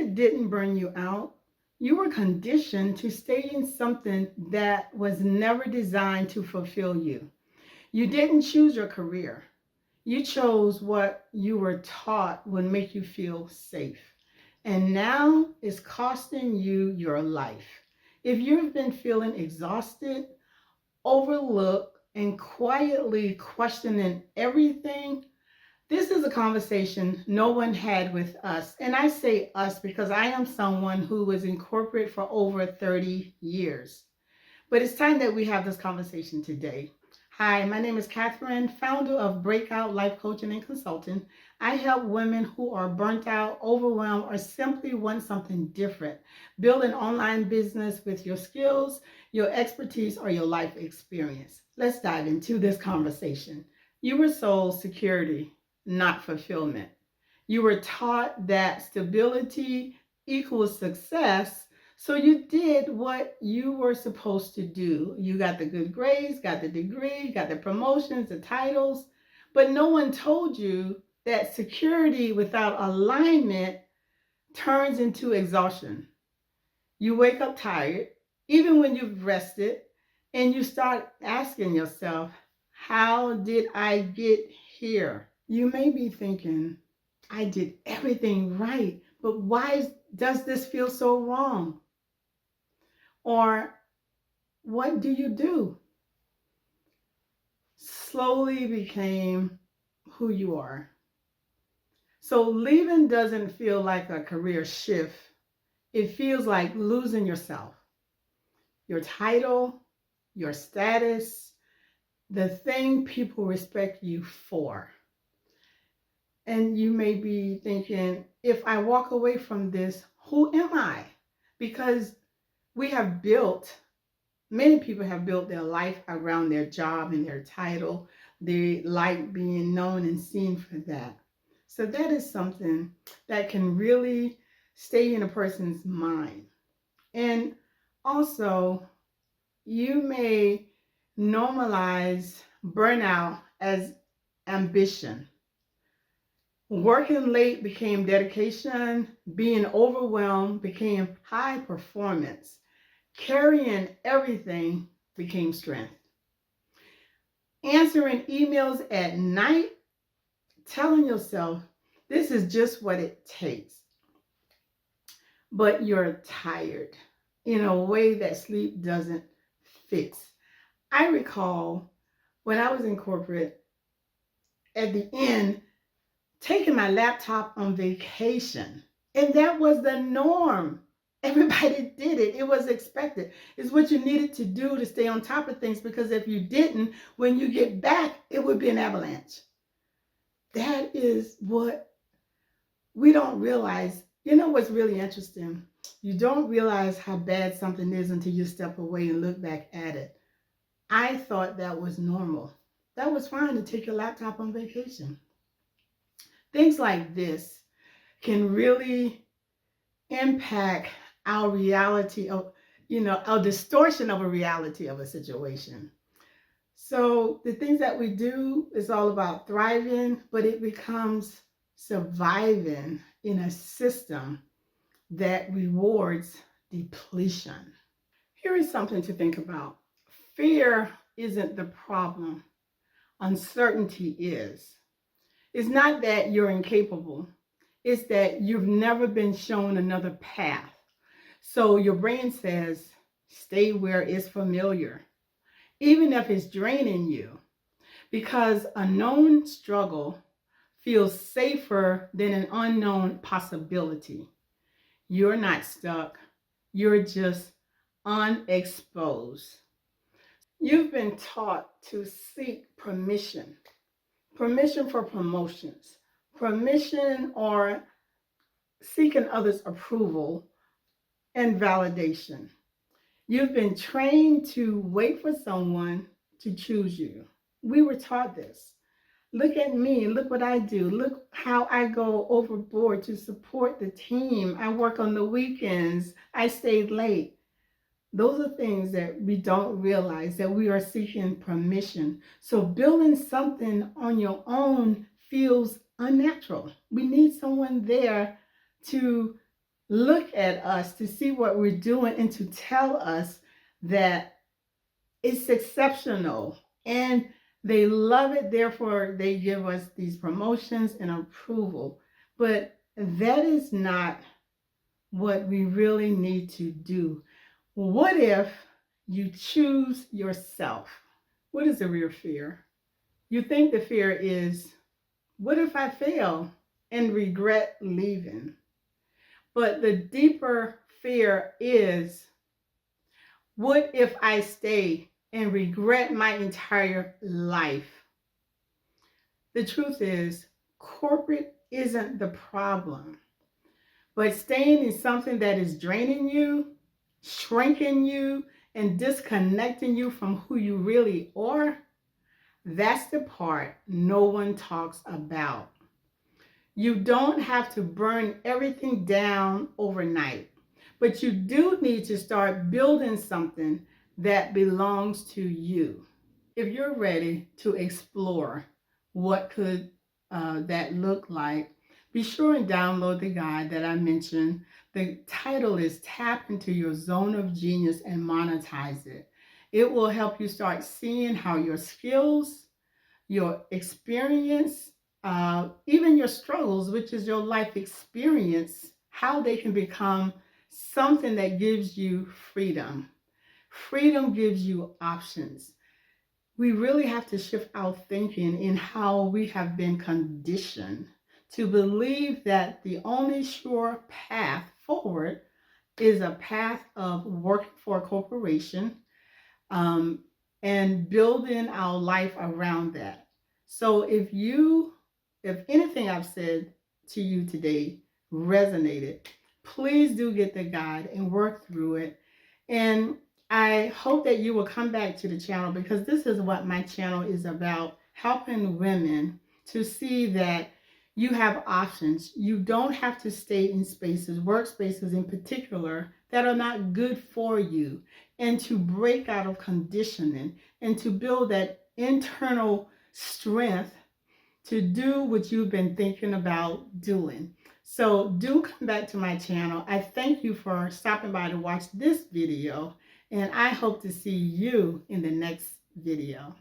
it didn't burn you out, you were conditioned to stay in something that was never designed to fulfill you. You didn't choose your career. You chose what you were taught would make you feel safe. And now it's costing you your life. If you've been feeling exhausted, overlooked, and quietly questioning everything, this is a conversation no one had with us. And I say us because I am someone who was in corporate for over 30 years. But it's time that we have this conversation today. Hi, my name is Catherine, founder of Breakout Life Coaching and Consulting. I help women who are burnt out, overwhelmed, or simply want something different. Build an online business with your skills, your expertise, or your life experience. Let's dive into this conversation. You were sold security, not fulfillment. You were taught that stability equals success, so you did what you were supposed to do. You got the good grades, got the degree, got the promotions, the titles, but no one told you that security without alignment turns into exhaustion. You wake up tired, even when you've rested, and you start asking yourself, how did I get here? You may be thinking, I did everything right, but why does this feel so wrong? Or what do you do? Slowly became who you are. So leaving doesn't feel like a career shift. It feels like losing yourself, your title, your status, the thing people respect you for. And you may be thinking, if I walk away from this, who am I? Because we have built, many people have built their life around their job and their title. They like being known and seen for that. So that is something that can really stay in a person's mind. And also, you may normalize burnout as ambition. Working late became dedication, being overwhelmed became high performance, carrying everything became strength. Answering emails at night, telling yourself this is just what it takes, but you're tired in a way that sleep doesn't fix. I recall when I was in corporate, at the end, taking my laptop on vacation. And that was the norm. Everybody did it. It was expected. It's what you needed to do to stay on top of things, because if you didn't, when you get back, it would be an avalanche. That is what we don't realize. You know what's really interesting? You don't realize how bad something is until you step away and look back at it. I thought that was normal. That was fine to take your laptop on vacation. Things like this can really impact our reality of, our distortion of a reality of a situation. So the things that we do is all about thriving, but it becomes surviving in a system that rewards depletion. Here is something to think about. Fear isn't the problem. Uncertainty is. It's not that you're incapable. It's that you've never been shown another path. So your brain says, stay where it's familiar, even if it's draining you, because a known struggle feels safer than an unknown possibility. You're not stuck. You're just unexposed. You've been taught to seek permission for promotions, permission or seeking others' approval and validation. You've been trained to wait for someone to choose you. We were taught this. Look at me, look what I do. Look how I go overboard to support the team. I work on the weekends. I stayed late. Those are things that we don't realize, that we are seeking permission. So building something on your own feels unnatural. We need someone there to look at us to see what we're doing and to tell us that it's exceptional and they love it. Therefore, they give us these promotions and approval. But that is not what we really need to do. What if you choose yourself? What is the real fear? You think the fear is, what if I fail and regret leaving? But the deeper fear is, what if I stay and regret my entire life? The truth is, corporate isn't the problem, but staying in something that is draining you, shrinking you, and disconnecting you from who you really are, that's the part no one talks about. You don't have to burn everything down overnight, but you do need to start building something that belongs to you. If you're ready to explore what could that look like, be sure and download the guide that I mentioned. The title is Tap into Your Zone of Genius and Monetize It. It will help you start seeing how your skills, your experience, even your struggles, which is your life experience, how they can become something that gives you freedom. Freedom gives you options. We really have to shift our thinking in how we have been conditioned to believe that the only sure path forward is a path of working for a corporation, um, and building our life around that. So if anything I've said to you today resonated, please do get the guide and work through it. And I hope that you will come back to the channel, because this is what my channel is about, helping women to see that you have options. You don't have to stay in spaces, workspaces in particular, that are not good for you, and to break out of conditioning and to build that internal strength to do what you've been thinking about doing. So do come back to my channel. I thank you for stopping by to watch this video, and I hope to see you in the next video.